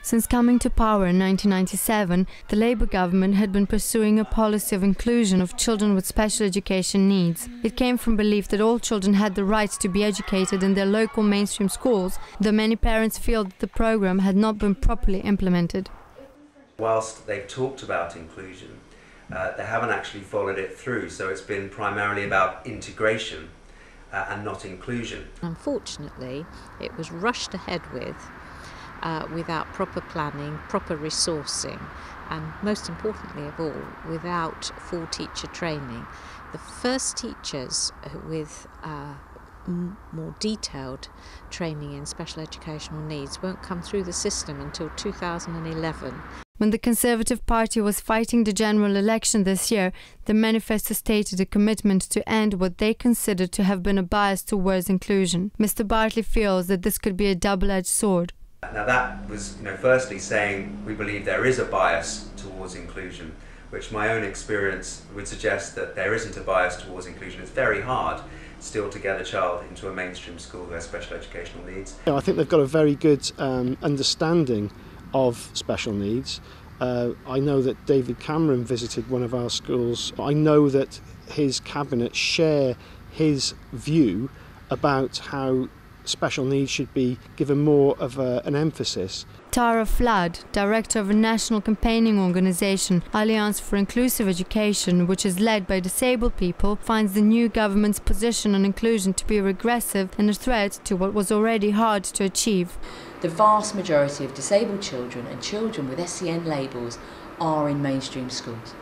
Since coming to power in 1997, the Labour government had been pursuing a policy of inclusion of children with special education needs. It came from belief that all children had the right to be educated in their local mainstream schools, though many parents feel that the programme had not been properly implemented. Whilst they've talked about inclusion, they haven't actually followed it through, so it's been primarily about integration and not inclusion. Unfortunately, it was rushed ahead without proper planning, proper resourcing, and most importantly of all, without full teacher training. The first teachers with more detailed training in special educational needs won't come through the system until 2011. When the Conservative Party was fighting the general election this year, the manifesto stated a commitment to end what they considered to have been a bias towards inclusion. Mr. Bartley feels that this could be a double-edged sword. Now that was, firstly saying we believe there is a bias towards inclusion, which my own experience would suggest that there isn't a bias towards inclusion. It's very hard still to get a child into a mainstream school who has special educational needs. I think they've got a very good understanding of special needs. I know that David Cameron visited one of our schools. I know that his cabinet share his view about how special needs should be given more of an emphasis. Tara Flood, director of a national campaigning organisation, Alliance for Inclusive Education, which is led by disabled people, finds the new government's position on inclusion to be regressive and a threat to what was already hard to achieve. The vast majority of disabled children and children with SEN labels are in mainstream schools.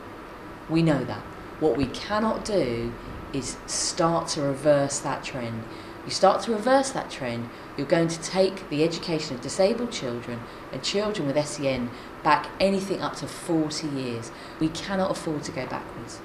We know that. What we cannot do is start to reverse that trend. You start to reverse that trend, you're going to take the education of disabled children and children with SEN back anything up to 40 years. We cannot afford to go backwards.